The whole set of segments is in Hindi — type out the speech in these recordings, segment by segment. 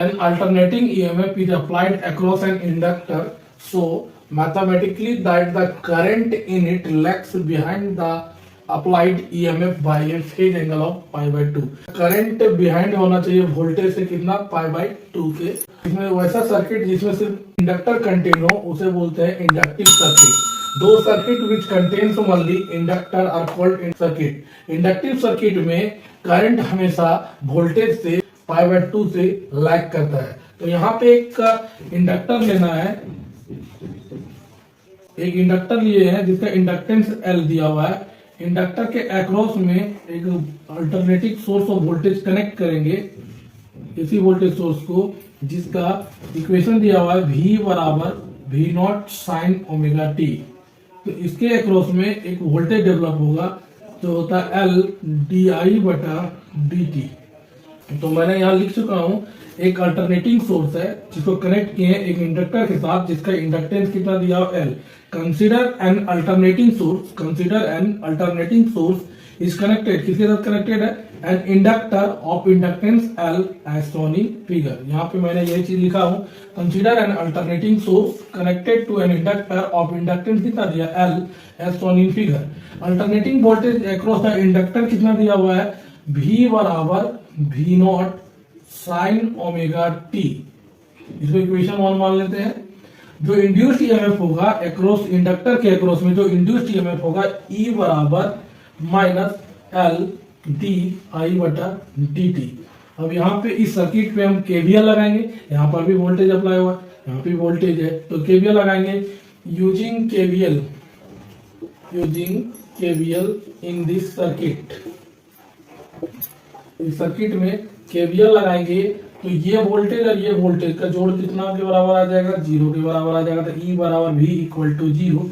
An alternating EMF is applied across an inductor, so mathematically that the current in it lags behind the applied EMF by a phase angle of pi by 2. Current behind होना चाहिए वोल्टेज से कितना पाई बाय 2 के। इसमें वैसा सर्किट जिसमें सिर्फ इंडक्टर कंटेन हो उसे बोलते हैं इंडक्टिव सर्किट। दो circuit which contains only inductor are called circuit. Inductive circuit में करंट हमेशा वोल्टेज से पाई बाय 2 से लैग करता है। तो यहाँ पे एक इंडक्टर लेना है, एक इंडक्टर लिए हैं जिसका इंडक्टेंस L दिया हुआ है। इंडक्टर के अक्रॉस में एक alternative source of voltage connect करेंगे, इसी वोल्टेज सोर्स को, जिसका इक्वेशन दिया हुआ है V बराबर V naught sine omega t. तो इसके अक्रॉस में एक वोल्टेज डेवलप होगा जो होता है L डी आई बटा डी टी। तो मैंने यहाँ लिख चुका हूँ, एक अल्टरनेटिंग सोर्स है जिसको कनेक्ट किए एक इंडक्टर के साथ जिसका इंडक्टेंस कितना दिया हो L। Consider an alternating source is connected, किसके साथ कनेक्टेड है, an inductor of inductance L as shown in figure. यहाँ पे मैंने ये चीज लिखा हूँ, consider an alternating source connected to an inductor of inductance कितना दिया L as shown in figure. Alternating voltage across the inductor कितना दिया हुआ है, V बराबर V naught sine omega t. इसको इक्वेशन 1 मान लेते हैं। जो इंड्यूस्ड ईएमएफ होगा अक्रॉस इंडक्टर के अक्रॉस में जो इंड्यूस्ड ईएमएफ होगा E बराबर माइनस L डी आई बटा डी टी। अब यहाँ पे इस सर्किट पे हम केवीएल लगाएंगे, यहाँ पर भी वोल्टेज अप्लाई हुआ, यहाँ पे वोल्टेज है तो केवीएल लगाएंगे। Using KVL in this circuit, इस सर्किट में केवीएल लगाएंगे तो ये वोल्टेज और ये वोल्टेज का जोड़ कितना के बराबर आ जाएगा, 0 के बराबर आ जाएगा। तो E बराबर V इक्वल टू 0।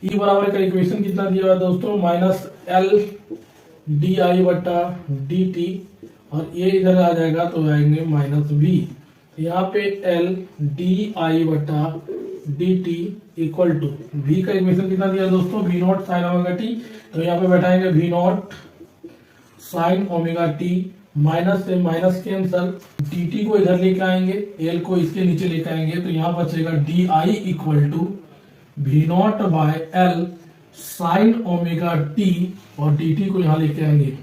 E बराबर का इक्वेशन कितना दिया हुआ है दोस्तों, माइनस L डी आई बटा डी टी, और ये इधर आ जाएगा तो आएंगे माइनस V। यहाँ पे L डी आई बटा d t equal to V का इक्वेशन कितना दिया दोस्तों, V naught sine omega t. तो यहाँ पे बैठाएंगे V naught sine omega t, minus से माइनस कैंसल, dt को इधर लेके आएंगे, L को इसके नीचे लेके आएंगे तो यहाँ बचेगा d i equal to V naught by L sine omega t, और dt को यहाँ लेके आएंगे।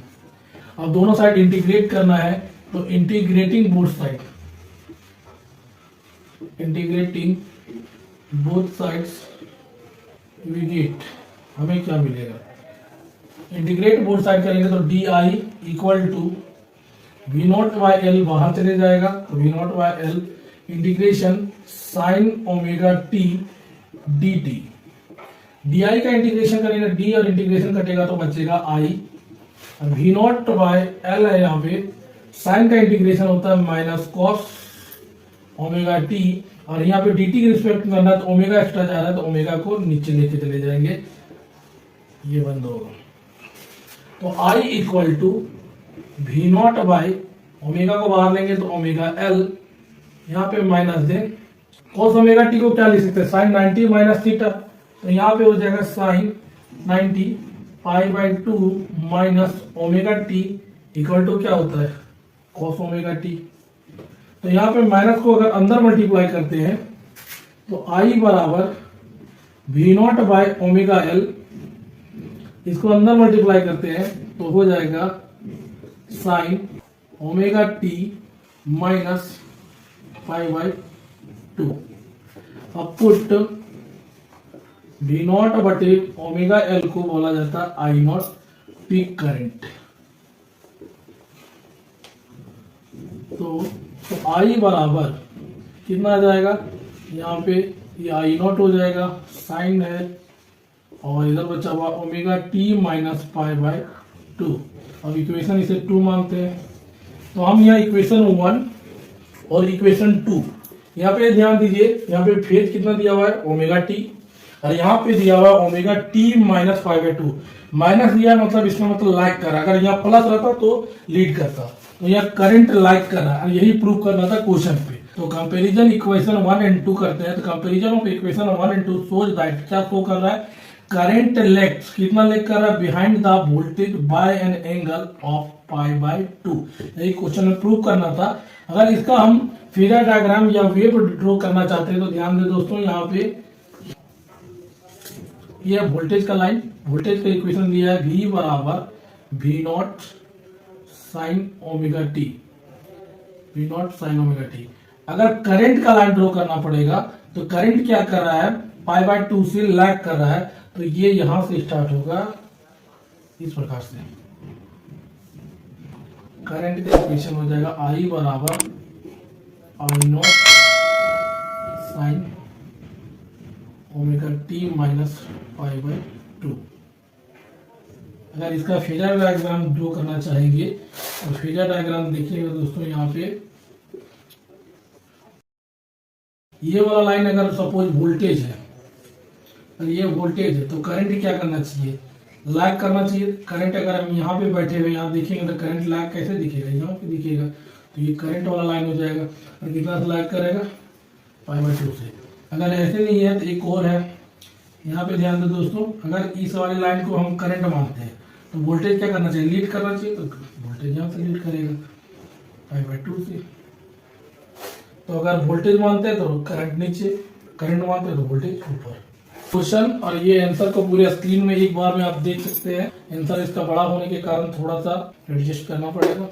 अब दोनों साइड इंटीग्रेट करना है तो integrating both sides we get, हमें क्या मिलेगा, इंटीग्रेट बोथ साइड करेंगे तो d i equal to V naught by L बाहर चले जाएगा तो V naught by L integration sine omega t d t. D i का इंटीग्रेशन करेंगे, D और इंटीग्रेशन कटेगा तो बचेगा I। V naught by L है, यहाँ पे साइन का इंटीग्रेशन होता है माइनस कॉस ओमेगा टी, और यहाँ पे dt की रिस्पेक्ट में करना है तो ओमेगा एक्स्ट्रा जा रहा है तो ओमेगा को नीचे लेके चले जाएंगे, ये बंद होगा। तो I equal to V naught by omega को बाहर लेंगे तो ओमेगा L, यहाँ पे माइनस दें cos ओमेगा टी को क्या लिख सकते हैं, साइन 90 माइनस थीटा। तो यहाँ पे हो जाएगा sine 90 pi by 2 minus omega t equal to क्या होता है, cos ओमेगा टी। तो यहाँ पे माइनस को अगर अंदर मल्टीप्लाई करते हैं तो I बराबर V naught by omega L, इसको अंदर मल्टीप्लाई करते हैं तो हो जाएगा sign omega t minus pi by 2। अब पुट V नॉट बटे ओमेगा L को बोला जाता है I नॉट पीक करंट। तो I बराबर कितना आ जाएगा, यहाँ पे ये I नॉट हो जाएगा, साइन है, और इधर बचा हुआ omega t minus pi by 2। अब इक्वेशन इसे 2 मानते हैं तो हम यहाँ इक्वेशन 1 और इक्वेशन 2, यहाँ पे ध्यान दीजिए, यहाँ पे फेज कितना दिया हुआ है ओमेगा टी, और यहाँ पे दिया हुआ है omega t minus pi by 2। Minus दिया मतलब इसका मतलब लाइक कर रहा है, अगर यहाँ प्लस रहता तो लीड करता, तो यहाँ करंट लाइक कर रहा है, यही प्रूव करना था क्वेश्चन पे। तो कंपैरिजन इक्वेशन 1 एंड 2 करते हैं, तो comparison of equation 1 and 2 shows that, क्या शो कर रहा है, करंट लेग्स कितना लेग कर रहा है behind the voltage by an angle of π/2। यही क्वेश्चन में प्रूव करना था। अगर इसका हम फेजर डायग्राम या वेव ड्रॉ करना चाहते हैं तो ध्यान दें दोस्तों, यहाँ पे ये वोल्टेज का लाइन, वोल्टेज का इक्वेशन दिया है V बराबर V0 sign omega T, V0 sign omega T. अगर करंट का लाइन ड्रॉ करना पड़ेगा तो करंट क्या कर रहा है, π/2 से लैग कर रहा है, तो ये यहां से स्टार्ट होगा इस प्रकार से। करंट का इक्वेशन हो जाएगा I बराबर I0 sign omega t minus π/2। अगर इसका फेजर डायग्राम ड्रॉ करना चाहेंगे तो फेजर डायग्राम देखिएगा दोस्तों, यहाँ पे ये वाला लाइन अगर सपोज वोल्टेज है और ये वोल्टेज है तो करंट क्या करना चाहिए, लैग करना चाहिए। करंट अगर हम यहाँ पे बैठे हुए यहाँ देखेंगे तो करंट लैग कैसे दिखेगा, यहाँ पे दिखेगा, तो ये करंट वाला लाइन हो जाएगा। और कितना से लैग करेगा, π/2 से। अगर ऐसे नहीं है तो एक और है, यहाँ पे ध्यान दो दोस्तों, अगर इस वाली लाइन को हम करंट मानते हैं तो वोल्टेज क्या करना चाहिए, लीड करना चाहिए, तो वोल्टेज यहाँ से लीड करेगा π/2 से। तो अगर वोल्टेज मानते हैं तो करंट नीचे, करंट मानते हैं तो वोल्टेज ऊपर। क्वेश्चन और ये आंसर को पूरे स्क्रीन में एक बार में आप देख सकते हैं। आंसर इसका बड़ा होने के कारण थोड़ा सा एडजस्ट करना पड़ेगा।